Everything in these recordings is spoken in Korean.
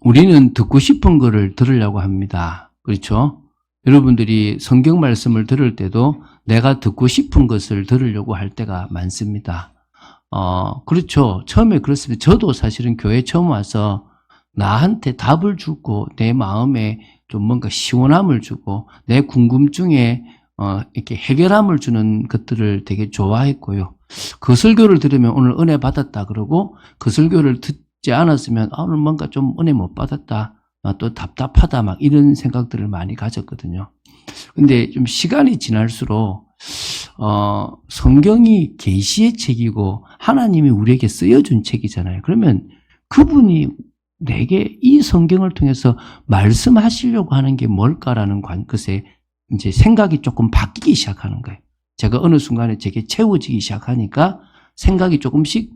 우리는 듣고 싶은 거를 들으려고 합니다. 그렇죠? 여러분들이 성경 말씀을 들을 때도 내가 듣고 싶은 것을 들으려고 할 때가 많습니다. 그렇죠. 처음에 그렇습니다. 저도 사실은 교회 처음 와서 나한테 답을 주고 내 마음에 좀 뭔가 시원함을 주고 내 궁금증에 이렇게 해결함을 주는 것들을 되게 좋아했고요. 그 설교를 들으면 오늘 은혜 받았다 그러고 그 설교를 듣지 않았으면 오늘 뭔가 좀 은혜 못 받았다. 또 답답하다 막 이런 생각들을 많이 가졌거든요. 근데 좀 시간이 지날수록 성경이 계시의 책이고 하나님이 우리에게 쓰여준 책이잖아요. 그러면 그분이 내게 이 성경을 통해서 말씀하시려고 하는 게 뭘까라는 것에 이제 생각이 조금 바뀌기 시작하는 거예요. 제가 어느 순간에 제게 채워지기 시작하니까 생각이 조금씩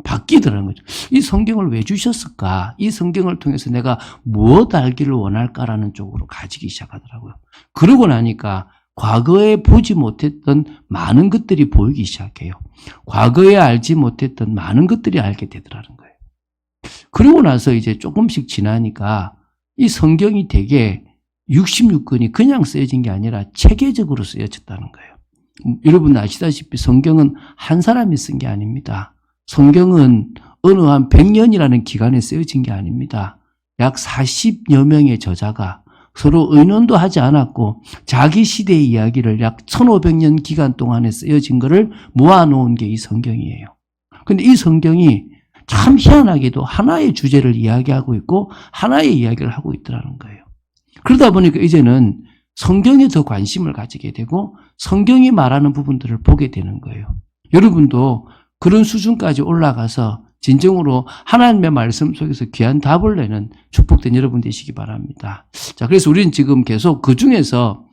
바뀌더라는 거죠. 이 성경을 왜 주셨을까? 이 성경을 통해서 내가 무엇 알기를 원할까라는 쪽으로 가지기 시작하더라고요. 그러고 나니까 과거에 보지 못했던 많은 것들이 보이기 시작해요. 과거에 알지 못했던 많은 것들이 알게 되더라는 거예요. 그러고 나서 이제 조금씩 지나니까 이 성경이 되게 66권이 그냥 쓰여진 게 아니라 체계적으로 쓰여졌다는 거예요. 여러분 아시다시피 성경은 한 사람이 쓴 게 아닙니다. 성경은 어느 한 100년이라는 기간에 쓰여진 게 아닙니다. 약 40여 명의 저자가 서로 의논도 하지 않았고 자기 시대의 이야기를 약 1500년 기간 동안에 쓰여진 것을 모아놓은 게 이 성경이에요. 그런데 이 성경이 참 희한하게도 하나의 주제를 이야기하고 있고 하나의 이야기를 하고 있더라는 거예요. 그러다 보니까 이제는 성경에 더 관심을 가지게 되고 성경이 말하는 부분들을 보게 되는 거예요. 여러분도 그런 수준까지 올라가서 진정으로 하나님의 말씀 속에서 귀한 답을 내는 축복된 여러분 되시기 바랍니다. 자, 그래서 우리는 지금 계속 그 중에서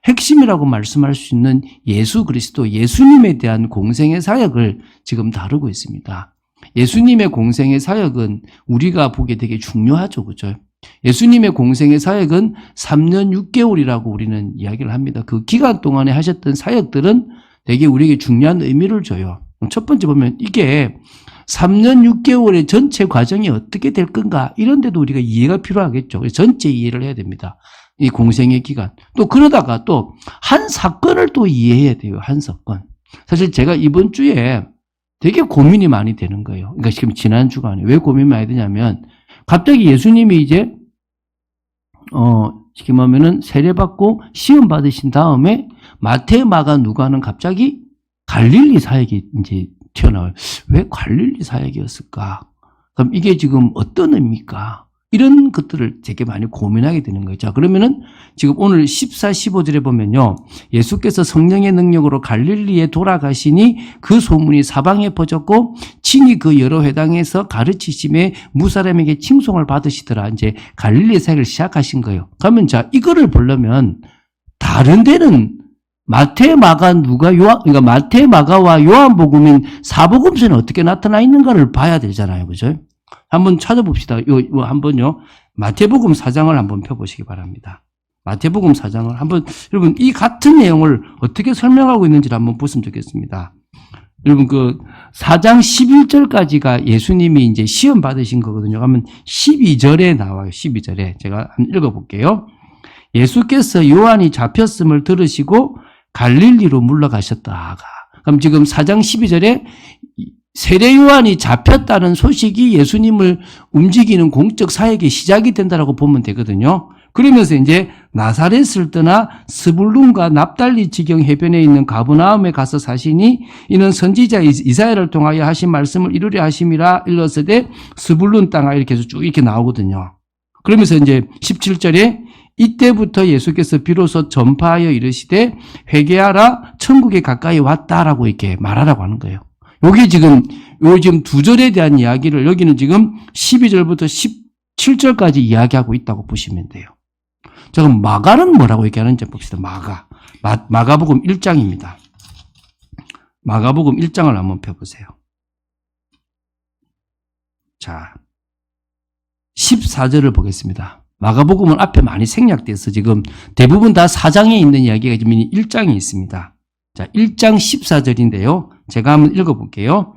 핵심이라고 말씀할 수 있는 예수 그리스도, 예수님에 대한 공생의 사역을 지금 다루고 있습니다. 예수님의 공생의 사역은 우리가 보기에 되게 중요하죠. 그죠? 예수님의 공생의 사역은 3년 6개월이라고 우리는 이야기를 합니다. 그 기간 동안에 하셨던 사역들은 되게 우리에게 중요한 의미를 줘요. 첫 번째 보면 이게 3년 6개월의 전체 과정이 어떻게 될 건가 이런 데도 우리가 이해가 필요하겠죠. 전체 이해를 해야 됩니다. 이 공생의 기간. 또 그러다가 또 한 사건을 또 이해해야 돼요. 한 사건. 사실 제가 이번 주에 되게 고민이 많이 되는 거예요. 그러니까 지금 지난 주간에 왜 고민이 많이 되냐면 갑자기 예수님이 이제 지금 하면은 세례받고 시험 받으신 다음에 마태, 마가, 누가는 갑자기 갈릴리 사역이 이제 튀어나와요. 왜 갈릴리 사역이었을까? 그럼 이게 지금 어떤 의미입니까? 이런 것들을 되게 많이 고민하게 되는 거예요. 자, 그러면은 지금 오늘 14, 15절에 보면요. 예수께서 성령의 능력으로 갈릴리에 돌아가시니 그 소문이 사방에 퍼졌고 친히 그 여러 회당에서 가르치심에 무사람에게 칭송을 받으시더라. 이제 갈릴리 사역을 시작하신 거예요. 그러면 자, 이거를 보려면 다른 데는 마태, 마가, 누가, 그러니까 마태, 마가와 요한복음인 사복음서는 어떻게 나타나 있는가를 봐야 되잖아요. 그죠? 한번 찾아봅시다. 한번요. 마태복음 4장을 한번 펴보시기 바랍니다. 마태복음 4장을 한번, 여러분, 이 같은 내용을 어떻게 설명하고 있는지를 한번 보시면 좋겠습니다. 여러분, 그 4장 11절까지가 예수님이 이제 시험 받으신 거거든요. 그러면 12절에 나와요. 12절에. 제가 한번 읽어볼게요. 예수께서 요한이 잡혔음을 들으시고 갈릴리로 물러가셨다가. 그럼 지금 4장 12절에 세례 요한이 잡혔다는 소식이 예수님을 움직이는 공적 사역의 시작이 된다라고 보면 되거든요. 그러면서 이제 나사렛을 떠나 스불룬과 납달리 지경 해변에 있는 가버나움에 가서 사시니 이는 선지자 이사야를 통하여 하신 말씀을 이루려 하심이라 일렀으되 스불룬 땅아 이렇게 해서 쭉 이렇게 나오거든요. 그러면서 이제 17절에 이때부터 예수께서 비로소 전파하여 이르시되 회개하라 천국에 가까이 왔다라고 이렇게 말하라고 하는 거예요. 여기 지금 두 절에 대한 이야기를 여기는 지금 12절부터 17절까지 이야기하고 있다고 보시면 돼요. 자, 그럼 마가는 뭐라고 얘기하는지 봅시다. 마가복음 1장입니다. 마가복음 1장을 한번 펴보세요. 자, 14절을 보겠습니다. 마가복음은 앞에 많이 생략돼서 지금 대부분 다 4장에 있는 이야기가 지금 1장에 있습니다. 자, 1장 14절인데요. 제가 한번 읽어볼게요.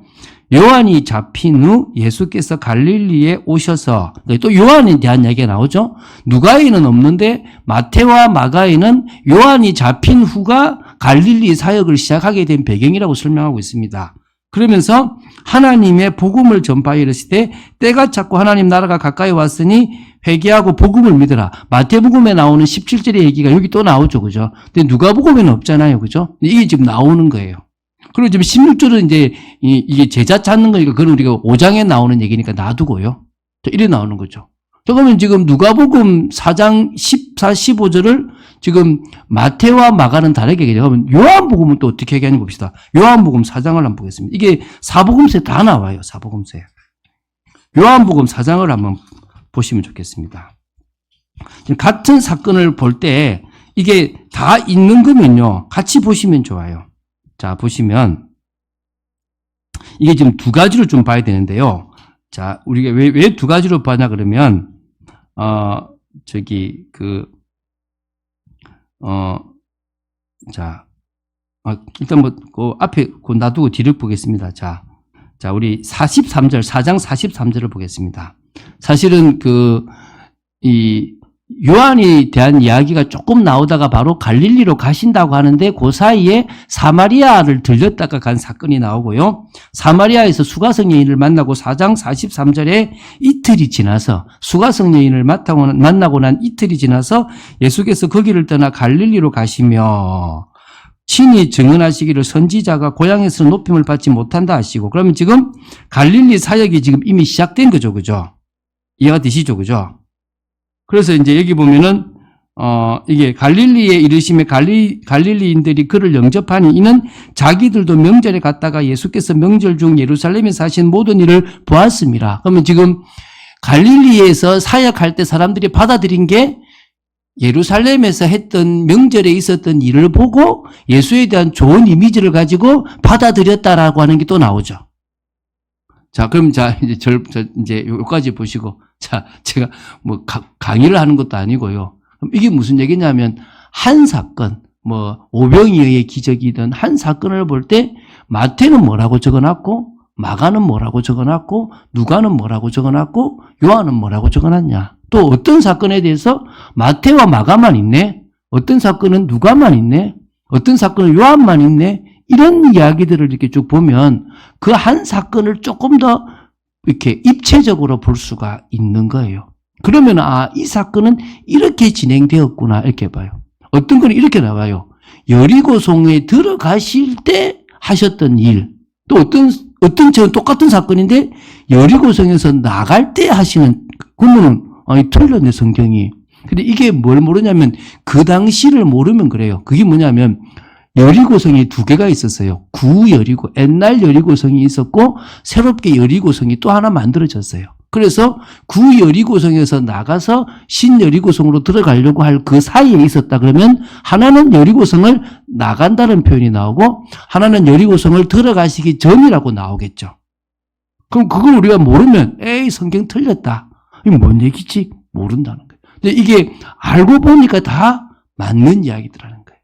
요한이 잡힌 후 예수께서 갈릴리에 오셔서, 또 요한에 대한 이야기가 나오죠. 누가에는 없는데 마태와 마가에는 요한이 잡힌 후가 갈릴리 사역을 시작하게 된 배경이라고 설명하고 있습니다. 그러면서 하나님의 복음을 전파하여 이르시되 때가 찼고 하나님 나라가 가까이 왔으니 회개하고 복음을 믿으라. 마태복음에 나오는 17절의 얘기가 여기 또 나오죠. 그죠? 근데 누가복음에는 없잖아요. 그죠? 이게 지금 나오는 거예요. 그리고 지금 16절은 이제 이게 제자 찾는 거니까 그건 우리가 5장에 나오는 얘기니까 놔두고요. 이래 나오는 거죠. 그러면 지금 누가복음 4장 14, 15절을 지금 마태와 마가는 다르게 얘기해요. 그러면 요한복음은 또 어떻게 얘기하는지 봅시다. 요한복음 4장을 한번 보겠습니다. 이게 사복음서에 다 나와요. 사복음서에. 요한복음 4장을 한번 보시면 좋겠습니다. 지금 같은 사건을 볼 때 이게 다 있는 거면요. 같이 보시면 좋아요. 자, 보시면 이게 지금 두 가지로 좀 봐야 되는데요. 자, 우리가 왜 두 가지로 봐냐 그러면 일단 그 앞에 놔두고 뒤를 보겠습니다. 자, 우리 43절, 4장 43절을 보겠습니다. 사실은 요한에 대한 이야기가 조금 나오다가 바로 갈릴리로 가신다고 하는데 그 사이에 사마리아를 들렸다가 간 사건이 나오고요. 사마리아에서 수가성 여인을 만나고 4장 43절에 이틀이 지나서 수가성 여인을 만나고 난 이틀이 지나서 예수께서 거기를 떠나 갈릴리로 가시며 친히 증언하시기를 선지자가 고향에서 높임을 받지 못한다 하시고, 그러면 지금 갈릴리 사역이 지금 이미 시작된 거죠. 그죠? 이해가 되시죠? 그죠? 그래서 이제 여기 보면은, 이게 갈릴리에 이르심에 갈릴리인들이 그를 영접하니 이는 자기들도 명절에 갔다가 예수께서 명절 중 예루살렘에서 하신 모든 일을 보았습니다. 그러면 지금 갈릴리에서 사역할 때 사람들이 받아들인 게 예루살렘에서 했던 명절에 있었던 일을 보고 예수에 대한 좋은 이미지를 가지고 받아들였다라고 하는 게 또 나오죠. 자, 그럼 이제 여기까지 보시고, 자, 제가 뭐 강의를 하는 것도 아니고요. 그럼 이게 무슨 얘기냐면 한 사건, 오병이어의 기적이든 한 사건을 볼 때 마태는 뭐라고 적어놨고 마가는 뭐라고 적어놨고 누가는 뭐라고 적어놨고 요한은 뭐라고 적어놨냐. 또 어떤 사건에 대해서 마태와 마가만 있네. 어떤 사건은 누가만 있네. 어떤 사건은 요한만 있네. 이런 이야기들을 이렇게 쭉 보면 그 한 사건을 조금 더 이렇게 입체적으로 볼 수가 있는 거예요. 그러면 이 사건은 이렇게 진행되었구나 이렇게 봐요. 어떤 건 이렇게 나와요. 여리고성에 들어가실 때 하셨던 일. 또 어떤 똑같은 사건인데 여리고성에서 나갈 때 하시는, 그러면은 틀렸네 성경이. 근데 이게 뭘 모르냐면 그 당시를 모르면 그래요. 그게 뭐냐면 여리고성이 두 개가 있었어요. 구여리고, 옛날 여리고성이 있었고 새롭게 여리고성이 또 하나 만들어졌어요. 그래서 구여리고성에서 나가서 신여리고성으로 들어가려고 할 그 사이에 있었다 그러면 하나는 여리고성을 나간다는 표현이 나오고 하나는 여리고성을 들어가시기 전이라고 나오겠죠. 그럼 그걸 우리가 모르면 성경 틀렸다. 이게 뭔 얘기지? 모른다는 거예요. 근데 이게 알고 보니까 다 맞는 이야기들하는 거예요.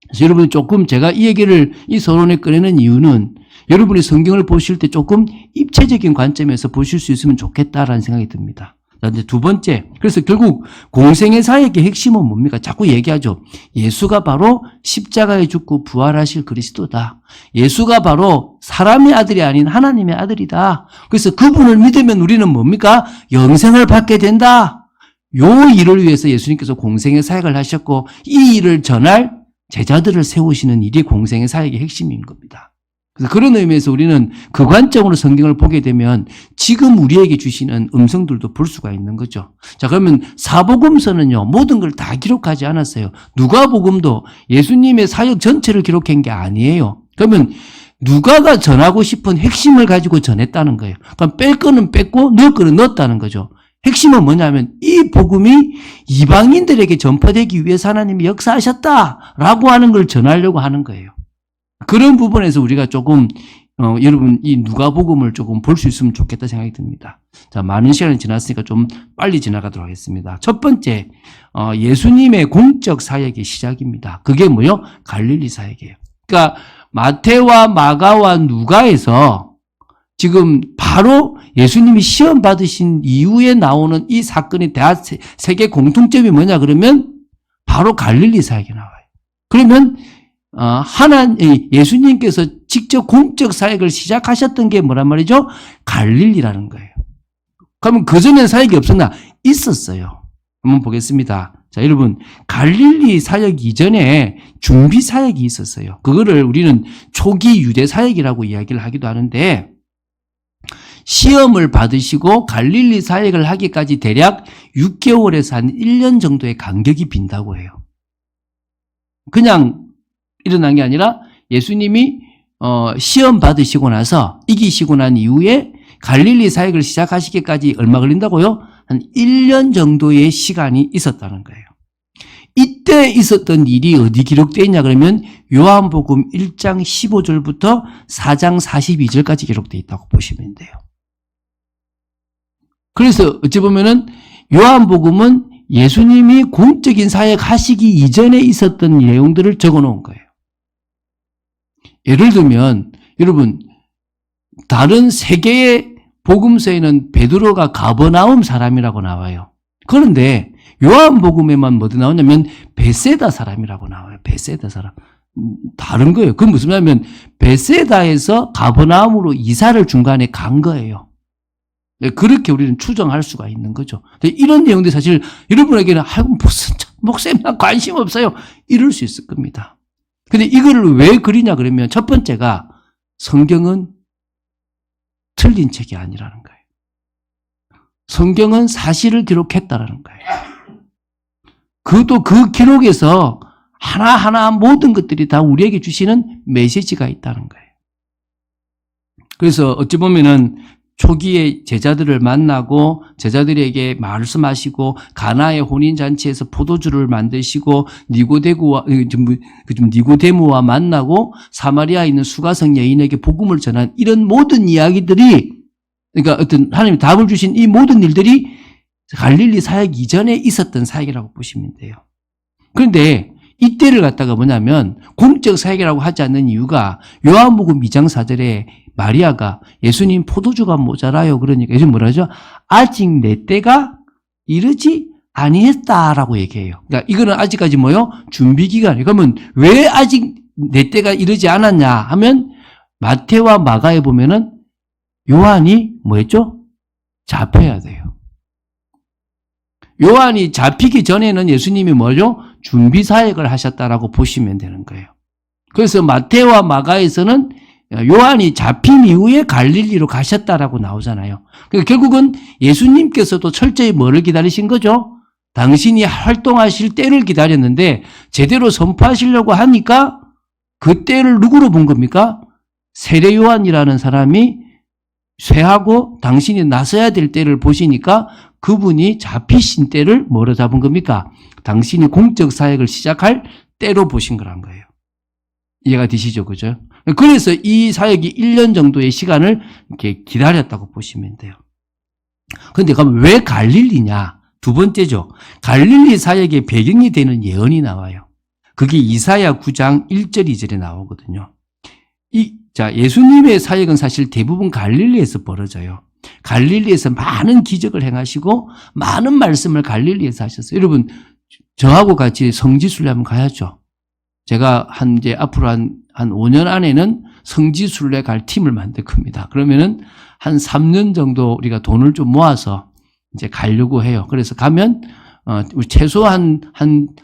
그래서 여러분 조금 제가 이 얘기를 이 서론에 꺼내는 이유는 여러분이 성경을 보실 때 조금 입체적인 관점에서 보실 수 있으면 좋겠다라는 생각이 듭니다. 자, 이제 두 번째. 그래서 결국 공생의 사역의 핵심은 뭡니까? 자꾸 얘기하죠. 예수가 바로 십자가에 죽고 부활하실 그리스도다. 예수가 바로 사람의 아들이 아닌 하나님의 아들이다. 그래서 그분을 믿으면 우리는 뭡니까? 영생을 받게 된다. 요 일을 위해서 예수님께서 공생의 사역을 하셨고 이 일을 전할 제자들을 세우시는 일이 공생의 사역의 핵심인 겁니다. 그래서 그런 의미에서 우리는 그 관점으로 성경을 보게 되면 지금 우리에게 주시는 음성들도 볼 수가 있는 거죠. 자, 그러면 사복음서는요, 모든 걸 다 기록하지 않았어요. 누가복음도 예수님의 사역 전체를 기록한 게 아니에요. 그러면 누가가 전하고 싶은 핵심을 가지고 전했다는 거예요. 그럼 뺄 거는 뺐고 넣을 거는 넣었다는 거죠. 핵심은 뭐냐면 이 복음이 이방인들에게 전파되기 위해서 하나님이 역사하셨다라고 하는 걸 전하려고 하는 거예요. 그런 부분에서 우리가 조금 여러분 이 누가복음을 조금 볼 수 있으면 좋겠다 생각이 듭니다. 자, 많은 시간이 지났으니까 좀 빨리 지나가도록 하겠습니다. 첫 번째, 예수님의 공적 사역의 시작입니다. 그게 뭐요? 갈릴리 사역이에요. 그러니까 마태와 마가와 누가에서 지금 바로 예수님이 시험 받으신 이후에 나오는 이 사건의 세계 공통점이 뭐냐 그러면 바로 갈릴리 사역이 나와요. 그러면 예수님께서 직접 공적 사역을 시작하셨던 게 뭐란 말이죠? 갈릴리라는 거예요. 그러면 그전엔 사역이 없었나? 있었어요. 한번 보겠습니다. 자, 여러분, 갈릴리 사역 이전에 준비 사역이 있었어요. 그거를 우리는 초기 유대 사역이라고 이야기를 하기도 하는데, 시험을 받으시고 갈릴리 사역을 하기까지 대략 6개월에서 한 1년 정도의 간격이 빈다고 해요. 그냥 일어난 게 아니라 예수님이 시험 받으시고 나서 이기시고 난 이후에 갈릴리 사역을 시작하시기까지 얼마 걸린다고요? 한 1년 정도의 시간이 있었다는 거예요. 이때 있었던 일이 어디 기록되어 있냐 그러면 요한복음 1장 15절부터 4장 42절까지 기록되어 있다고 보시면 돼요. 그래서 어찌 보면은 요한복음은 예수님이 공적인 사역 하시기 이전에 있었던 내용들을 적어 놓은 거예요. 예를 들면 여러분 다른 세 개의 복음서에는 베드로가 가버나움 사람이라고 나와요. 그런데 요한복음에만 뭐도 나오냐면 베세다 사람이라고 나와요. 베세다 사람. 다른 거예요. 그건 무슨 말이냐면 베세다에서 가버나움으로 이사를 중간에 간 거예요. 그렇게 우리는 추정할 수가 있는 거죠. 이런 내용들이 사실 여러분에게는 무슨 목사님 나 관심 없어요. 이럴 수 있을 겁니다. 근데 이거를 왜 그리냐 그러면 첫 번째가 성경은 틀린 책이 아니라는 거예요. 성경은 사실을 기록했다라는 거예요. 그것도 그 기록에서 하나하나 모든 것들이 다 우리에게 주시는 메시지가 있다는 거예요. 그래서 어찌 보면은 초기에 제자들을 만나고 제자들에게 말씀하시고 가나의 혼인잔치에서 포도주를 만드시고 니고데모와 만나고 사마리아에 있는 수가성 여인에게 복음을 전한 이런 모든 이야기들이 그러니까 어떤 하나님이 답을 주신 이 모든 일들이 갈릴리 사역 이전에 있었던 사역이라고 보시면 돼요. 그런데 이때를 갖다가 뭐냐면 공적 사역이라고 하지 않는 이유가 요한복음 2장 4절에 마리아가 예수님 포도주가 모자라요. 그러니까 예수님 뭐라 하죠? 아직 내 때가 이르지 아니했다라고 얘기해요. 그러니까 이거는 아직까지 뭐요? 준비 기간이에요. 그러면 왜 아직 내 때가 이르지 않았냐 하면 마태와 마가에 보면은 요한이 뭐였죠? 잡혀야 돼요. 요한이 잡히기 전에는 예수님이 뭐죠? 준비 사역을 하셨다라고 보시면 되는 거예요. 그래서 마태와 마가에서는 요한이 잡힌 이후에 갈릴리로 가셨다라고 나오잖아요. 그러니까 결국은 예수님께서도 철저히 뭐를 기다리신 거죠? 당신이 활동하실 때를 기다렸는데 제대로 선포하시려고 하니까 그 때를 누구로 본 겁니까? 세례 요한이라는 사람이 쇠하고 당신이 나서야 될 때를 보시니까 그분이 잡히신 때를 뭐로 잡은 겁니까? 당신이 공적 사역을 시작할 때로 보신 거란 거예요. 이해가 되시죠? 그죠? 그래서 이 사역이 1년 정도의 시간을 이렇게 기다렸다고 보시면 돼요. 그런데 그럼 왜 갈릴리냐? 두 번째죠. 갈릴리 사역의 배경이 되는 예언이 나와요. 그게 이사야 9장 1절 2절에 나오거든요. 예수님의 사역은 사실 대부분 갈릴리에서 벌어져요. 갈릴리에서 많은 기적을 행하시고 많은 말씀을 갈릴리에서 하셨어요. 여러분 저하고 같이 성지순례 한번 가야죠. 제가 이제 앞으로 한 5년 안에는 성지순례 갈 팀을 만들 겁니다. 그러면은 한 3년 정도 우리가 돈을 좀 모아서 이제 가려고 해요. 그래서 가면 최소한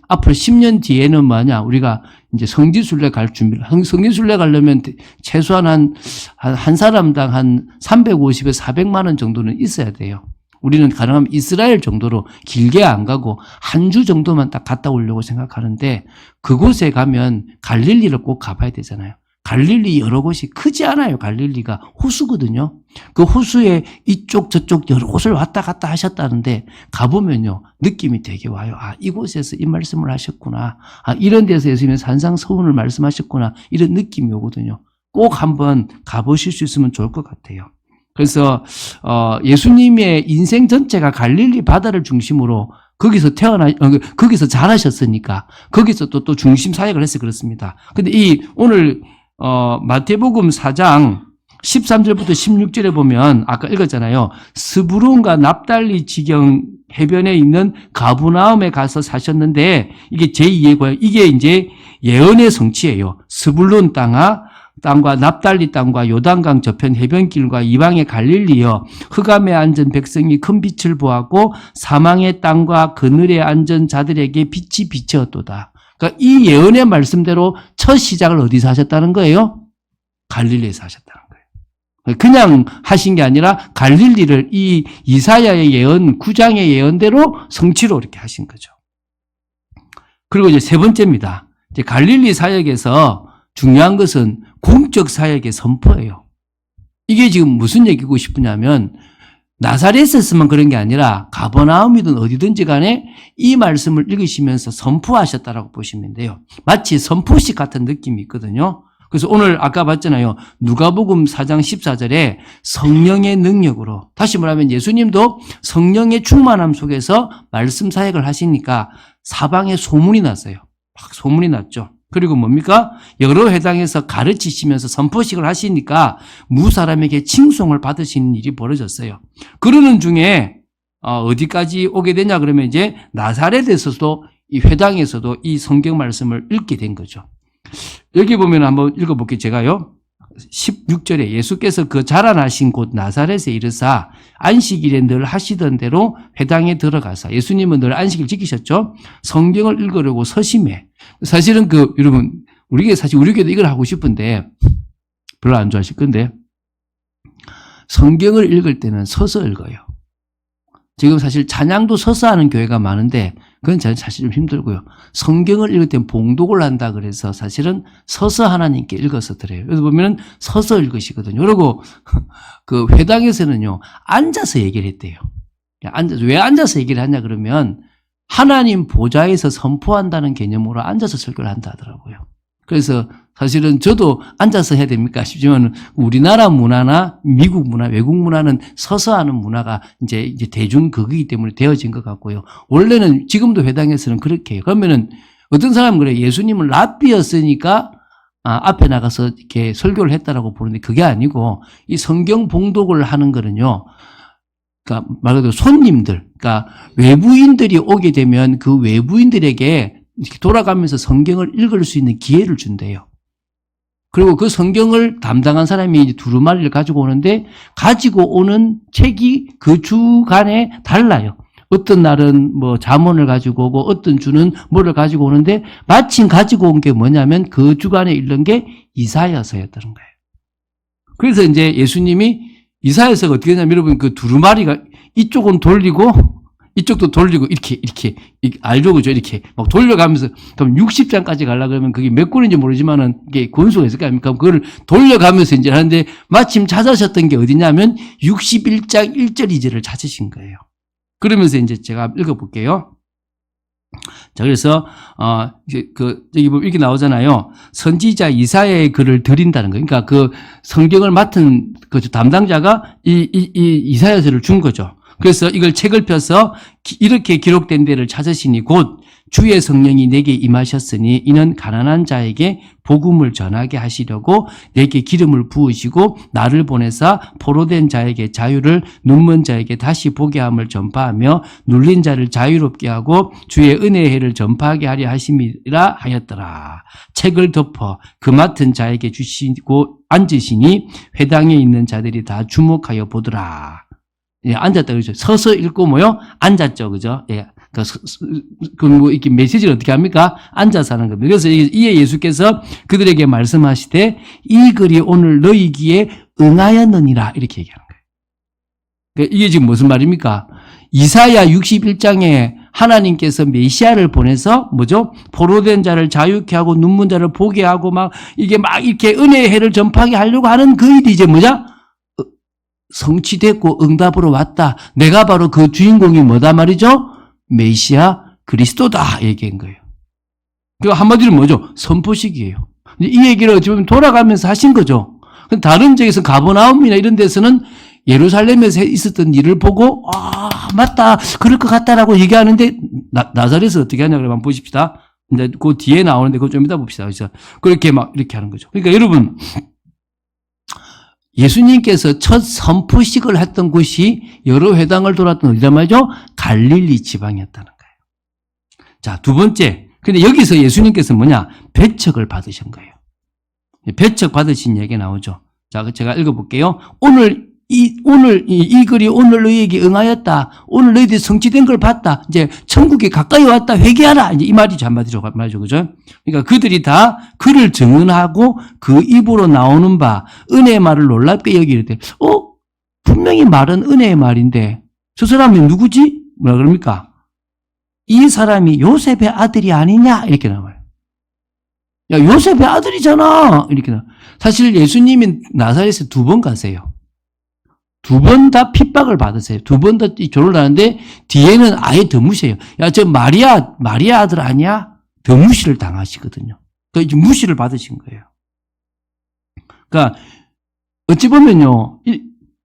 앞으로 10년 뒤에는 뭐냐 우리가 이제 성지순례 갈 준비를 성지순례 가려면 최소한 한 사람당 한 350에서 400만 원 정도는 있어야 돼요. 우리는 가능하면 이스라엘 정도로 길게 안 가고 한 주 정도만 딱 갔다 오려고 생각하는데 그곳에 가면 갈릴리를 꼭 가봐야 되잖아요. 갈릴리 여러 곳이 크지 않아요. 갈릴리가 호수거든요. 그 호수에 이쪽 저쪽 여러 곳을 왔다 갔다 하셨다는데 가보면요. 느낌이 되게 와요. 아, 이곳에서 이 말씀을 하셨구나. 아, 이런 데서 예수님이 산상서운을 말씀하셨구나. 이런 느낌이 오거든요. 꼭 한번 가보실 수 있으면 좋을 것 같아요. 그래서 예수님의 인생 전체가 갈릴리 바다를 중심으로 거기서 거기서 자라셨으니까 거기서 또 중심 사역을 해서 그렇습니다. 근데 오늘 마태복음 4장 13절부터 16절에 보면 아까 읽었잖아요. 스브론과 납달리 지경 해변에 있는 가브나움에 가서 사셨는데 이게 제2의 고향, 이게 이제 예언의 성취예요. 스불론 땅과 납달리 땅과 요단강 저편 해변길과 이방의 갈릴리여 흑암에 앉은 백성이 큰 빛을 보았고 사망의 땅과 그늘에 앉은 자들에게 빛이 비치었도다. 그러니까 이 예언의 말씀대로 첫 시작을 어디서 하셨다는 거예요? 갈릴리에서 하셨다는 거예요. 그냥 하신 게 아니라 갈릴리를 이 이사야의 예언, 9장의 예언대로 성취로 이렇게 하신 거죠. 그리고 이제 세 번째입니다. 이제 갈릴리 사역에서 중요한 것은 공적 사역의 선포예요. 이게 지금 무슨 얘기고 싶으냐면 나사렛에서만 그런 게 아니라 가버나움이든 어디든지 간에 이 말씀을 읽으시면서 선포하셨다라고 보시면 돼요. 마치 선포식 같은 느낌이 있거든요. 그래서 오늘 아까 봤잖아요. 누가복음 4장 14절에 성령의 능력으로, 다시 말하면 예수님도 성령의 충만함 속에서 말씀 사역을 하시니까 사방에 소문이 났어요. 막 소문이 났죠. 그리고 뭡니까? 여러 회당에서 가르치시면서 선포식을 하시니까 무사람에게 칭송을 받으시는 일이 벌어졌어요. 그러는 중에 어디까지 오게 되냐 그러면 이제 나사렛에서도 이 회당에서도 이 성경 말씀을 읽게 된 거죠. 여기 보면 한번 읽어볼게요. 제가요. 16절에 예수께서 그 자라나신 곳 나사렛에 이르사 안식일에 늘 하시던 대로 회당에 들어가사, 예수님은 늘 안식일 지키셨죠. 성경을 읽으려고 서심해. 사실은 여러분 우리가 사실 우리 교회도 이걸 하고 싶은데 별로 안 좋아하실 건데 성경을 읽을 때는 서서 읽어요. 지금 사실 찬양도 서서 하는 교회가 많은데 그건 사실 좀 힘들고요. 성경을 읽을 땐 봉독을 한다 그래서 사실은 서서 하나님께 읽어서 드려요. 그래서 보면은 서서 읽으시거든요. 그리고 그 회당에서는요, 앉아서 얘기를 했대요. 왜 앉아서 얘기를 하냐 그러면 하나님 보좌에서 선포한다는 개념으로 앉아서 설교를 한다 하더라고요. 그래서 사실은 저도 앉아서 해야 됩니까 싶지만 우리나라 문화나 미국 문화, 외국 문화는 서서 하는 문화가 이제 대중극이기 때문에 되어진 것 같고요. 원래는 지금도 회당에서는 그렇게 해요. 그러면은 어떤 사람은 그래요. 예수님은 랍비였으니까 앞에 나가서 이렇게 설교를 했다라고 보는데 그게 아니고 이 성경 봉독을 하는 거는요. 그러니까 말 그대로 손님들, 그러니까 외부인들이 오게 되면 그 외부인들에게 이렇게 돌아가면서 성경을 읽을 수 있는 기회를 준대요. 그리고 그 성경을 담당한 사람이 이제 두루마리를 가지고 오는데 가지고 오는 책이 그 주간에 달라요. 어떤 날은 뭐 잠언을 가지고 오고 어떤 주는 뭐를 가지고 오는데 마침 가지고 온 게 뭐냐면 그 주간에 읽는 게 이사야서였다는 거예요. 그래서 이제 예수님이 이사야서가 어떻게 되냐면 여러분 그 두루마리가 이쪽은 돌리고 이쪽도 돌리고 이렇게 알죠 그죠? 이렇게 막 돌려가면서 그럼 60장까지 가려고 그러면 그게 몇 권인지 모르지만은 이게 권수가 있을 거 아닙니까? 그걸 돌려가면서 이제 하는데 마침 찾으셨던 게 어디냐면 61장 1절 2절을 찾으신 거예요. 그러면서 이제 제가 읽어볼게요. 자, 그래서, 여기 보면 이렇게 나오잖아요. 선지자 이사야의 글을 드린다는 거예요. 그러니까 그 성경을 맡은 그 담당자가 이사야서를 준 거죠. 그래서 이걸 책을 펴서 이렇게 기록된 데를 찾으시니 곧 주의 성령이 내게 임하셨으니 이는 가난한 자에게 복음을 전하게 하시려고 내게 기름을 부으시고 나를 보내사 포로된 자에게 자유를, 눈먼 자에게 다시 보게 함을 전파하며 눌린 자를 자유롭게 하고 주의 은혜의 해를 전파하게 하려 하심이라 하였더라. 책을 덮어 그 맡은 자에게 주시고 앉으시니 회당에 있는 자들이 다 주목하여 보더라. 예, 앉았다 그러죠. 서서 읽고 뭐요? 앉았죠, 그죠? 예. 뭐, 이렇게 메시지를 어떻게 합니까? 앉아서 하는 겁니다. 그래서 이에 예수께서 그들에게 말씀하시되 이 글이 오늘 너희 귀에 응하였느니라. 이렇게 얘기하는 거예요. 그러니까 이게 지금 무슨 말입니까? 이사야 61장에 하나님께서 메시아를 보내서 뭐죠? 포로된 자를 자유케 하고 눈먼 자를 보게 하고 막 이게 막 이렇게 은혜의 해를 전파하게 하려고 하는 그 일이 이제 뭐냐? 성취됐고 응답으로 왔다. 내가 바로 그 주인공이 뭐다 말이죠? 메시아 그리스도다 얘기한 거예요. 그 한마디로 뭐죠? 선포식이에요. 이 얘기를 어찌 보면 돌아가면서 하신 거죠. 다른 지역에서 가버나움이나 이런 데서는 예루살렘에서 있었던 일을 보고 맞다 그럴 것 같다라고 얘기하는데 나사렛에서 어떻게 하냐 그러면 보십시다. 이제 그 뒤에 나오는데 그거 좀 이따 봅시다. 그래서 그렇게 막 이렇게 하는 거죠. 그러니까 여러분 예수님께서 첫 선포식을 했던 곳이 여러 회당을 돌았던 어디란 말이죠? 갈릴리 지방이었다는 거예요. 자, 두 번째. 근데 여기서 예수님께서 뭐냐? 배척을 받으신 거예요. 배척 받으신 얘기 나오죠. 자, 제가 읽어볼게요. 오늘 이 글이 오늘 너희에게 응하였다. 오늘 너희들이 성취된 걸 봤다. 이제 천국에 가까이 왔다. 회개하라. 이제 이 말이죠. 한마디로 말이죠. 그죠? 그러니까 그들이 다 그를 증언하고 그 입으로 나오는 바 은혜의 말을 놀랍게 여기는데, 분명히 말은 은혜의 말인데, 저 사람이 누구지? 뭐라 그럽니까? 이 사람이 요셉의 아들이 아니냐? 이렇게 나와요. 야, 요셉의 아들이잖아! 이렇게 나와요. 사실 예수님이 나사렛에 2번 가세요. 2번 다 핍박을 받으세요. 2번 다 결혼을 하는데 뒤에는 아예 더 무시해요. 야, 저 마리아 아들 아니야? 더 무시를 당하시거든요. 그러니까 무시를 받으신 거예요. 그러니까 어찌 보면요,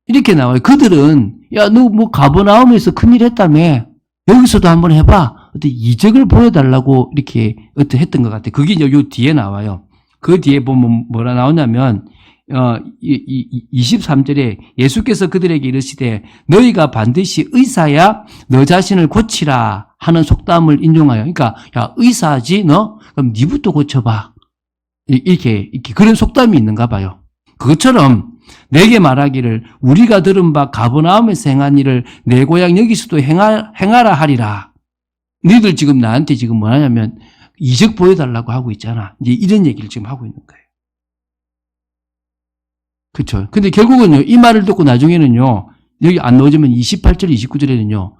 이렇게 나와요. 그들은 야, 너 뭐 가버나움에서 큰일 했다며 여기서도 한번 해봐. 어떤 이적을 보여달라고 이렇게 했던 것 같아요. 그게 요 뒤에 나와요. 그 뒤에 보면 뭐라 나오냐면 23절에 예수께서 그들에게 이르시되 너희가 반드시 의사야 너 자신을 고치라 하는 속담을 인용하여, 그러니까 야, 의사지 너? 그럼 니부터 고쳐봐. 이렇게 그런 속담이 있는가 봐요. 그것처럼 내게 말하기를 우리가 들은 바 가버나움에서 행한 일을 내 고향 여기서도 행하라 하리라. 너희들 지금 나한테 지금 뭐하냐면 이적 보여달라고 하고 있잖아. 이제 이런 얘기를 지금 하고 있는 거예요. 그쵸. 근데 결국은요, 이 말을 듣고 나중에는요, 여기 안 넣어주면 28절, 29절에는요,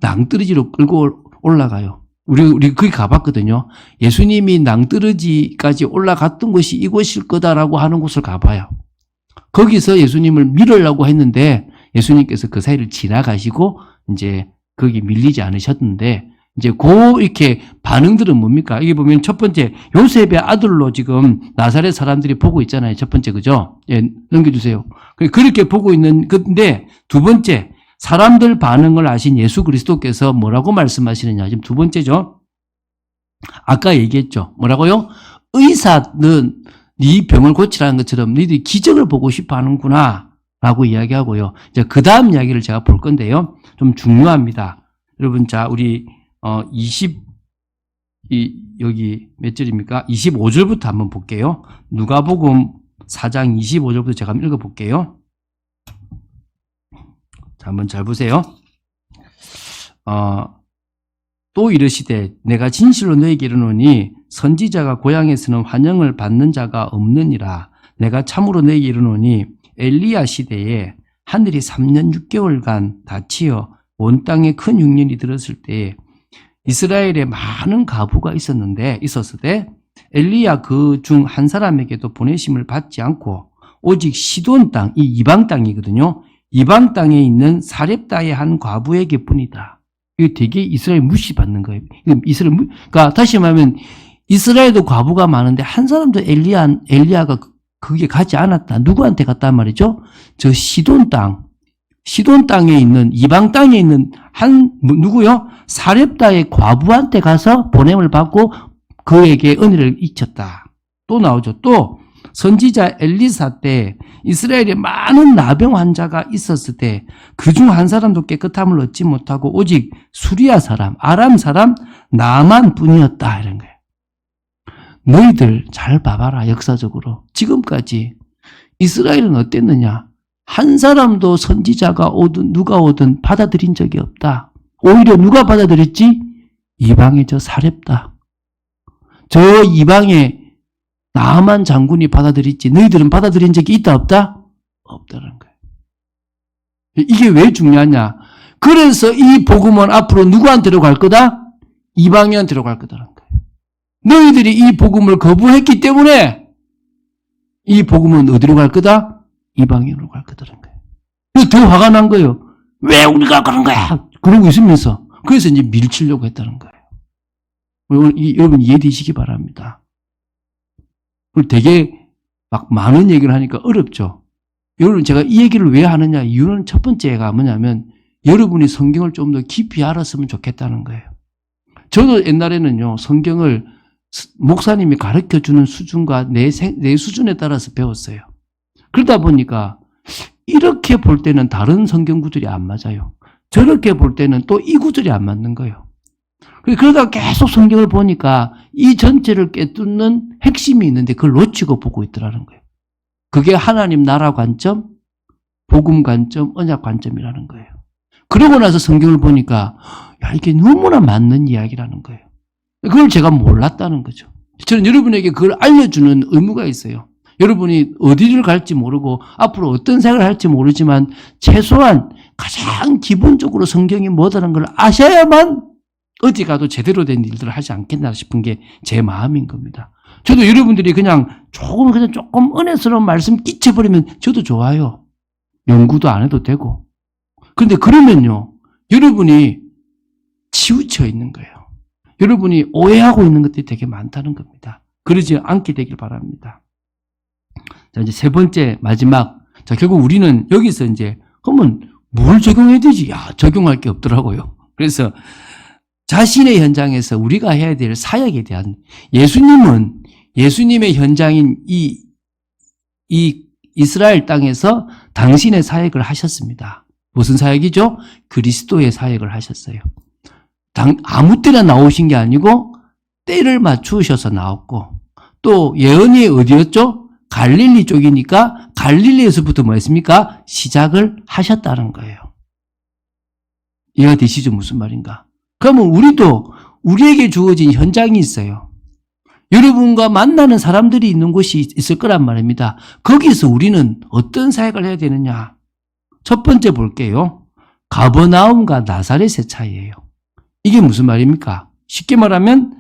낭떠러지로 끌고 올라가요. 우리 거기 가봤거든요. 예수님이 낭떠러지까지 올라갔던 곳이 이곳일 거다라고 하는 곳을 가봐요. 거기서 예수님을 밀으려고 했는데, 예수님께서 그 사이를 지나가시고, 이제 거기 밀리지 않으셨는데, 이제 이렇게 반응들은 뭡니까? 이게 보면 첫 번째, 요셉의 아들로 지금 나사렛 사람들이 보고 있잖아요. 첫 번째, 그죠? 예, 넘겨주세요. 그렇게 보고 있는 건데, 두 번째, 사람들 반응을 아신 예수 그리스도께서 뭐라고 말씀하시느냐. 지금 두 번째죠. 아까 얘기했죠. 뭐라고요? 의사는 네 병을 고치라는 것처럼 너희들이 기적을 보고 싶어 하는구나. 라고 이야기하고요. 이제 그 다음 이야기를 제가 볼 건데요. 좀 중요합니다. 여러분, 자, 우리 여기 몇 절입니까? 25절부터 한번 볼게요. 누가복음 4장 25절부터 제가 한번 읽어볼게요. 자, 한번 잘 보세요. 또 이르시되 내가 진실로 너에게 이르노니 선지자가 고향에서는 환영을 받는 자가 없느니라. 내가 참으로 너에게 이르노니 엘리야 시대에 하늘이 3년 6개월간 닫히어 온 땅에 큰 흉년이 들었을 때에 이스라엘에 많은 과부가 있었을 때 엘리야 그 중 한 사람에게도 보내심을 받지 않고 오직 시돈 땅, 이 이방 땅이거든요. 이방 땅에 있는 사렙다의 한 과부에게 뿐이다. 이거 되게 이스라엘 무시받는 거예요. 그러니까 다시 말하면 이스라엘도 과부가 많은데 한 사람도 엘리야가 거기에 가지 않았다. 누구한테 갔단 말이죠? 저 시돈 땅에 있는, 이방 땅에 있는 누구요? 사렙다의 과부한테 가서 보냄을 받고 그에게 은혜를 잊혔다. 또 나오죠. 또 선지자 엘리사 때 이스라엘에 많은 나병 환자가 있었을 때 그 중 한 사람도 깨끗함을 얻지 못하고 오직 수리아 사람, 아람 사람 나만 뿐이었다. 이런 거예요. 너희들 잘 봐봐라. 역사적으로 지금까지 이스라엘은 어땠느냐? 한 사람도 선지자가 오든 누가 오든 받아들인 적이 없다. 오히려 누가 받아들였지? 이방의 저 사렙다. 저 이방의 나만 장군이 받아들였지. 너희들은 받아들인 적이 있다 없다? 없다는 거예요. 이게 왜 중요하냐? 그래서 이 복음은 앞으로 누구한테로 갈 거다? 이방인한테로 갈 거다라는 거예요. 너희들이 이 복음을 거부했기 때문에 이 복음은 어디로 갈 거다? 이방인으로 갈 거다라는 거예요. 더 화가 난 거예요. 왜 우리가 그런 거야? 그러고 있으면서. 그래서 이제 밀치려고 했다는 거예요. 여러분 이해되시기 바랍니다. 되게 막 많은 얘기를 하니까 어렵죠. 여러분 제가 이 얘기를 왜 하느냐 이유는 첫 번째가 뭐냐면 여러분이 성경을 좀 더 깊이 알았으면 좋겠다는 거예요. 저도 옛날에는요 성경을 목사님이 가르쳐주는 수준과 내 수준에 따라서 배웠어요. 그러다 보니까 이렇게 볼 때는 다른 성경 구절이 안 맞아요. 저렇게 볼 때는 또 이 구절이 안 맞는 거예요. 그러다가 계속 성경을 보니까 이 전체를 깨뚫는 핵심이 있는데 그걸 놓치고 보고 있더라는 거예요. 그게 하나님 나라 관점, 복음 관점, 언약 관점이라는 거예요. 그러고 나서 성경을 보니까 야, 이게 너무나 맞는 이야기라는 거예요. 그걸 제가 몰랐다는 거죠. 저는 여러분에게 그걸 알려주는 의무가 있어요. 여러분이 어디를 갈지 모르고 앞으로 어떤 생각을 할지 모르지만 최소한 가장 기본적으로 성경이 뭐다라는 걸 아셔야만 어디 가도 제대로 된 일들을 하지 않겠나 싶은 게 제 마음인 겁니다. 저도 여러분들이 그냥 조금 은혜스러운 말씀 끼쳐버리면 저도 좋아요. 연구도 안 해도 되고. 그런데 그러면요, 여러분이 치우쳐 있는 거예요. 여러분이 오해하고 있는 것들이 되게 많다는 겁니다. 그러지 않게 되길 바랍니다. 자, 이제 세 번째, 마지막. 자, 결국 우리는 여기서 이제, 그러면 뭘 적용해야 되지? 야, 적용할 게 없더라고요. 그래서 자신의 현장에서 우리가 해야 될 사역에 대한, 예수님은 예수님의 현장인 이 이스라엘 땅에서 당신의 사역을 하셨습니다. 무슨 사역이죠? 그리스도의 사역을 하셨어요. 아무 때나 나오신 게 아니고 때를 맞추셔서 나왔고, 또 예언이 어디였죠? 갈릴리 쪽이니까 갈릴리에서부터 뭐 했습니까? 시작을 하셨다는 거예요. 이해가 되시죠? 무슨 말인가? 그러면 우리도 우리에게 주어진 현장이 있어요. 여러분과 만나는 사람들이 있는 곳이 있을 거란 말입니다. 거기서 우리는 어떤 사역을 해야 되느냐? 첫 번째 볼게요. 가버나움과 나사렛의 차이예요. 이게 무슨 말입니까? 쉽게 말하면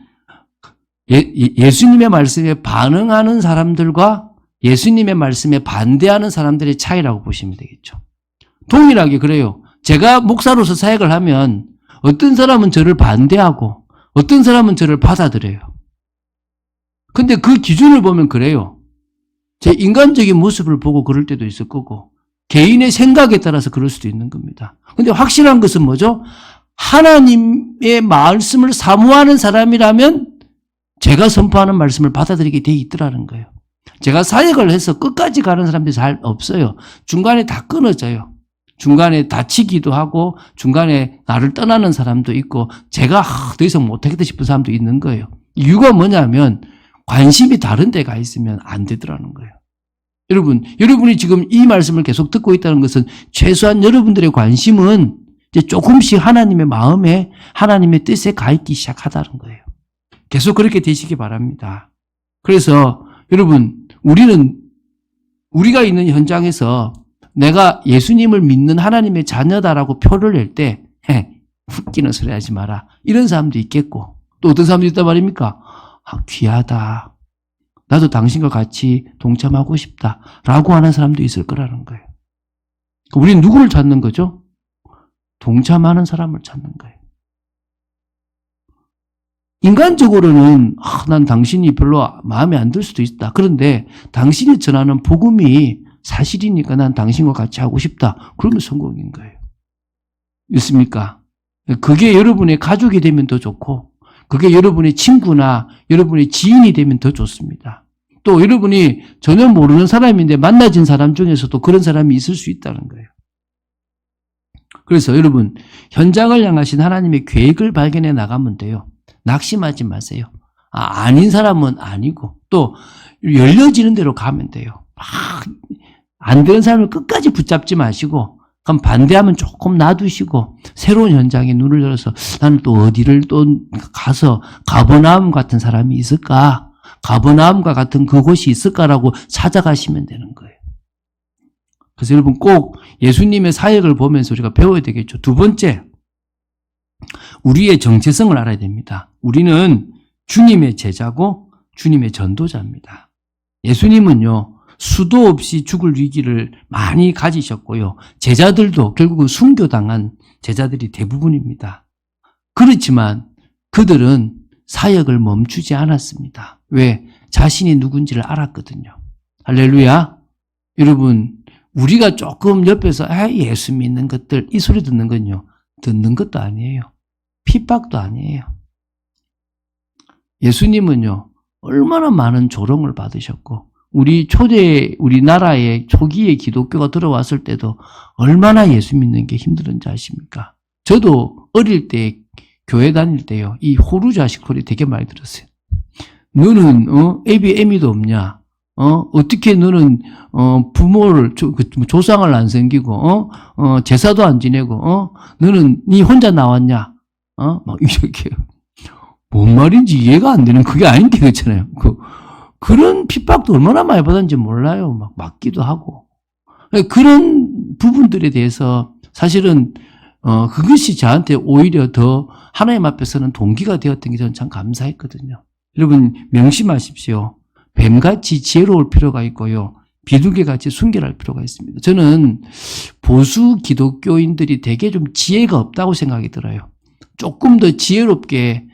예수님의 말씀에 반응하는 사람들과 예수님의 말씀에 반대하는 사람들의 차이라고 보시면 되겠죠. 동일하게 그래요. 제가 목사로서 사역을 하면 어떤 사람은 저를 반대하고 어떤 사람은 저를 받아들여요. 근데 그 기준을 보면 그래요. 제 인간적인 모습을 보고 그럴 때도 있을 거고 개인의 생각에 따라서 그럴 수도 있는 겁니다. 근데 확실한 것은 뭐죠? 하나님의 말씀을 사모하는 사람이라면 제가 선포하는 말씀을 받아들이게 돼 있더라는 거예요. 제가 사역을 해서 끝까지 가는 사람들이 잘 없어요. 중간에 다 끊어져요. 중간에 다치기도 하고 중간에 나를 떠나는 사람도 있고 제가 더 이상 못하겠다 싶은 사람도 있는 거예요. 이유가 뭐냐면 관심이 다른 데가 있으면 안 되더라는 거예요. 여러분이 지금 이 말씀을 계속 듣고 있다는 것은 최소한 여러분들의 관심은 이제 조금씩 하나님의 마음에 하나님의 뜻에 가 있기 시작하다는 거예요. 계속 그렇게 되시기 바랍니다. 그래서 여러분, 우리가 있는 현장에서 내가 예수님을 믿는 하나님의 자녀다라고 표를 낼 때, 웃기는 소리 하지 마라. 이런 사람도 있겠고, 또 어떤 사람도 있단 말입니까? 아, 귀하다. 나도 당신과 같이 동참하고 싶다. 라고 하는 사람도 있을 거라는 거예요. 우리는 누구를 찾는 거죠? 동참하는 사람을 찾는 거예요. 인간적으로는 난 당신이 별로 마음에 안 들 수도 있다. 그런데 당신이 전하는 복음이 사실이니까 난 당신과 같이 하고 싶다. 그러면 성공인 거예요. 있습니까? 그게 여러분의 가족이 되면 더 좋고 그게 여러분의 친구나 여러분의 지인이 되면 더 좋습니다. 또 여러분이 전혀 모르는 사람인데 만나진 사람 중에서도 그런 사람이 있을 수 있다는 거예요. 그래서 여러분, 현장을 향하신 하나님의 계획을 발견해 나가면 돼요. 낙심하지 마세요. 아닌 사람은 아니고 또 열려지는 대로 가면 돼요. 안 되는 사람을 끝까지 붙잡지 마시고 그럼 반대하면 조금 놔두시고 새로운 현장에 눈을 열어서 나는 또 어디를 또 가서 가버나움 같은 사람이 있을까? 가버나움과 같은 그곳이 있을까라고 찾아가시면 되는 거예요. 그래서 여러분 꼭 예수님의 사역을 보면서 우리가 배워야 되겠죠. 두 번째, 우리의 정체성을 알아야 됩니다. 우리는 주님의 제자고 주님의 전도자입니다. 예수님은요, 수도 없이 죽을 위기를 많이 가지셨고요. 제자들도 결국은 순교당한 제자들이 대부분입니다. 그렇지만 그들은 사역을 멈추지 않았습니다. 왜? 자신이 누군지를 알았거든요. 할렐루야. 여러분, 우리가 조금 옆에서 예수 믿는 것들 이 소리 듣는 건요. 듣는 것도 아니에요. 핍박도 아니에요. 예수님은요. 얼마나 많은 조롱을 받으셨고 우리나라에 초기에 기독교가 들어왔을 때도 얼마나 예수 믿는 게 힘들었는지 아십니까? 저도 어릴 때 교회 다닐 때요, 이 호루 자식 소리 되게 많이 들었어요. 너는, 애비, 애미도 없냐? 어떻게 너는, 부모를, 조상을 안 섬기고, 제사도 안 지내고, 너는, 니 혼자 나왔냐? 막 이렇게. 뭔 말인지 이해가 안 되는 그게 아닌데, 그렇잖아요. 그런 핍박도 얼마나 많이 받았는지 몰라요. 막 맞기도 하고. 그런 부분들에 대해서 사실은, 그것이 저한테 오히려 더 하나님 앞에서는 동기가 되었던 게 저는 참 감사했거든요. 여러분, 명심하십시오. 뱀같이 지혜로울 필요가 있고요. 비둘기같이 순결할 필요가 있습니다. 저는 보수 기독교인들이 되게 좀 지혜가 없다고 생각이 들어요. 조금 더 지혜롭게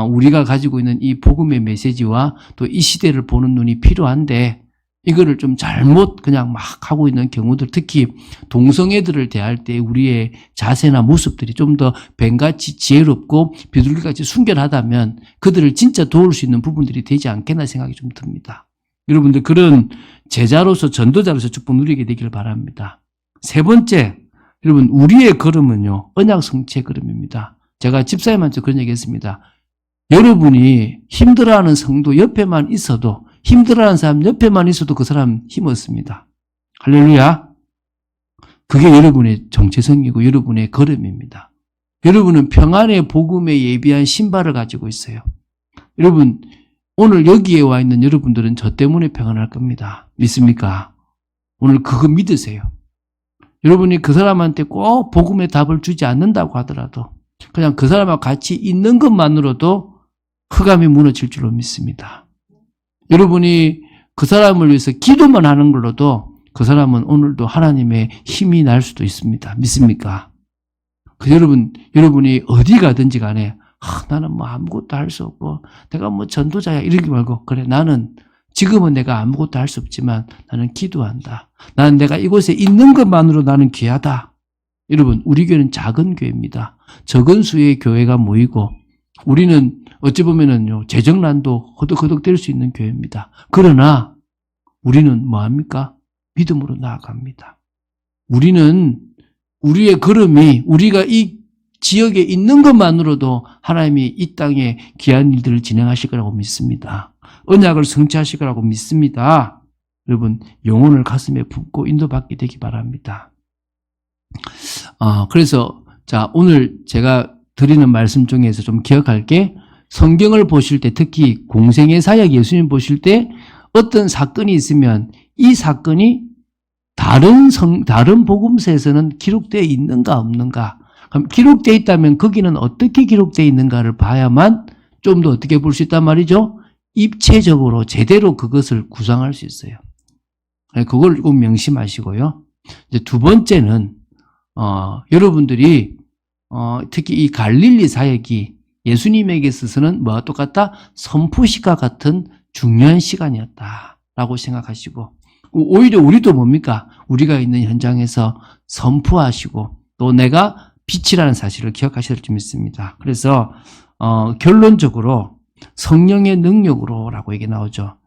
우리가 가지고 있는 이 복음의 메시지와 또 이 시대를 보는 눈이 필요한데 이거를 좀 잘못 그냥 막 하고 있는 경우들, 특히 동성애들을 대할 때 우리의 자세나 모습들이 좀 더 뱀같이 지혜롭고 비둘기같이 순결하다면 그들을 진짜 도울 수 있는 부분들이 되지 않겠나 생각이 좀 듭니다. 여러분들 그런 제자로서 전도자로서 축복 누리게 되기를 바랍니다. 세 번째, 여러분 우리의 걸음은요 언약 성취의 걸음입니다. 제가 집사님한테 그런 얘기 했습니다. 여러분이 힘들어하는 성도 옆에만 있어도, 힘들어하는 사람 옆에만 있어도 그 사람 힘없습니다. 할렐루야. 그게 여러분의 정체성이고 여러분의 걸음입니다. 여러분은 평안의 복음에 예비한 신발을 가지고 있어요. 여러분 오늘 여기에 와 있는 여러분들은 저 때문에 평안할 겁니다. 믿습니까? 오늘 그거 믿으세요. 여러분이 그 사람한테 꼭 복음의 답을 주지 않는다고 하더라도 그냥 그 사람하고 같이 있는 것만으로도 흑암이 무너질 줄로 믿습니다. 여러분이 그 사람을 위해서 기도만 하는 걸로도 그 사람은 오늘도 하나님의 힘이 날 수도 있습니다. 믿습니까? 여러분이 어디 가든지 간에 나는 뭐 아무것도 할 수 없고 내가 뭐 전도자야 이러지 말고, 그래 나는 지금은 내가 아무것도 할 수 없지만 나는 기도한다. 나는 내가 이곳에 있는 것만으로 나는 귀하다. 여러분 우리 교회는 작은 교회입니다. 적은 수의 교회가 모이고 우리는 어찌 보면은요 재정난도 허덕허덕 될 수 있는 교회입니다. 그러나 우리는 뭐합니까? 믿음으로 나아갑니다. 우리는 우리의 걸음이 우리가 이 지역에 있는 것만으로도 하나님이 이 땅에 귀한 일들을 진행하실 거라고 믿습니다. 언약을 성취하실 거라고 믿습니다. 여러분 영혼을 가슴에 품고 인도받게 되기 바랍니다. 그래서 자 오늘 제가 드리는 말씀 중에서 좀 기억할 게, 성경을 보실 때 특히 공생의 사역 예수님 보실 때 어떤 사건이 있으면 이 사건이 다른 복음서에서는 기록되어 있는가 없는가, 그럼 기록되어 있다면 거기는 어떻게 기록되어 있는가를 봐야만 좀 더 어떻게 볼 수 있단 말이죠. 입체적으로 제대로 그것을 구상할 수 있어요. 그걸 꼭 명심하시고요. 이제 두 번째는 여러분들이 특히 이 갈릴리 사역이 예수님에게 있어서는 뭐와 똑같다? 선포식과 같은 중요한 시간이었다라고 생각하시고, 오히려 우리도 뭡니까? 우리가 있는 현장에서 선포하시고 또 내가 빛이라는 사실을 기억하셔야 될 줄 믿습니다. 그래서 결론적으로 성령의 능력으로라고 얘기 나오죠.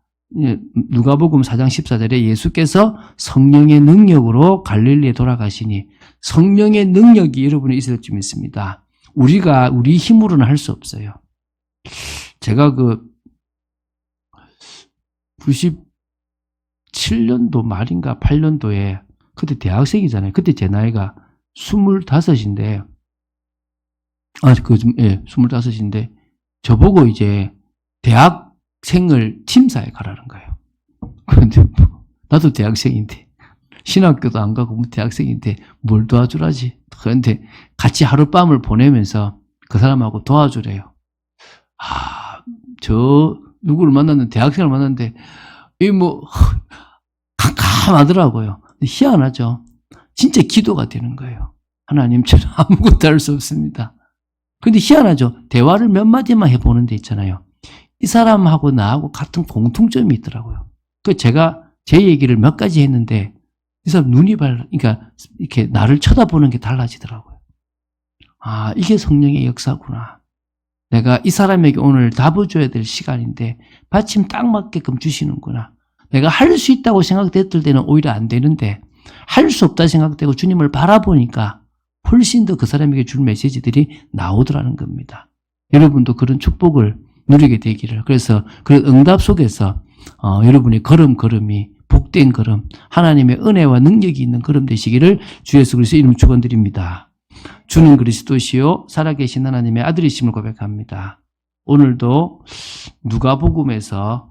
누가복음 4장 14절에 예수께서 성령의 능력으로 갈릴리에 돌아가시니, 성령의 능력이 여러분에 있을 줄 믿습니다. 우리가 우리 힘으로는 할 수 없어요. 제가 97년도 말인가 8년도에 그때 대학생이잖아요. 그때 제 나이가 25인데 25인데 저보고 이제 대학생을 팀사에 가라는 거예요. 그런데 나도 대학생인데 신학교도 안 가고 대학생인데 뭘 도와주라지. 그런데 같이 하룻밤을 보내면서 그 사람하고 도와주래요. 저 누구를 만났는데, 대학생을 만났는데 캄캄하더라고요. 희한하죠. 진짜 기도가 되는 거예요. 하나님처럼 아무것도 할 수 없습니다. 근데 희한하죠. 대화를 몇 마디만 해보는 데 있잖아요. 이 사람하고 나하고 같은 공통점이 있더라고요. 제가 제 얘기를 몇 가지 했는데 이 사람 그러니까 이렇게 나를 쳐다보는 게 달라지더라고요. 이게 성령의 역사구나. 내가 이 사람에게 오늘 답을 줘야 될 시간인데 마침 딱 맞게끔 주시는구나. 내가 할 수 있다고 생각됐을 때는 오히려 안 되는데 할 수 없다 생각되고 주님을 바라보니까 훨씬 더 그 사람에게 줄 메시지들이 나오더라는 겁니다. 여러분도 그런 축복을 누리게 되기를. 그래서 그런 응답 속에서 여러분의 걸음걸음이 복된 걸음, 하나님의 은혜와 능력이 있는 걸음 되시기를 주 예수 그리스도의 이름 축원드립니다. 주는 그리스도시요 살아계신 하나님의 아들이심을 고백합니다. 오늘도 누가복음에서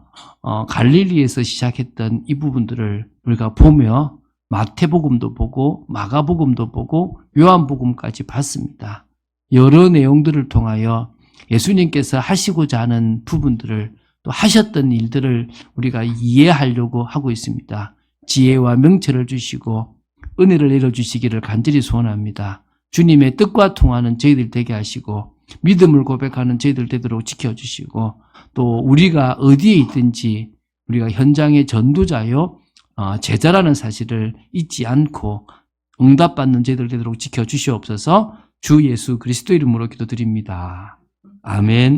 갈릴리에서 시작했던 이 부분들을 우리가 보며 마태복음도 보고 마가복음도 보고 요한복음까지 봤습니다. 여러 내용들을 통하여 예수님께서 하시고자 하는 부분들을 또 하셨던 일들을 우리가 이해하려고 하고 있습니다. 지혜와 명철을 주시고 은혜를 내려주시기를 간절히 소원합니다. 주님의 뜻과 통하는 저희들 되게 하시고 믿음을 고백하는 저희들 되도록 지켜주시고 또 우리가 어디에 있든지 우리가 현장의 전도자요 제자라는 사실을 잊지 않고 응답받는 저희들 되도록 지켜주시옵소서. 주 예수 그리스도 이름으로 기도드립니다. 아멘.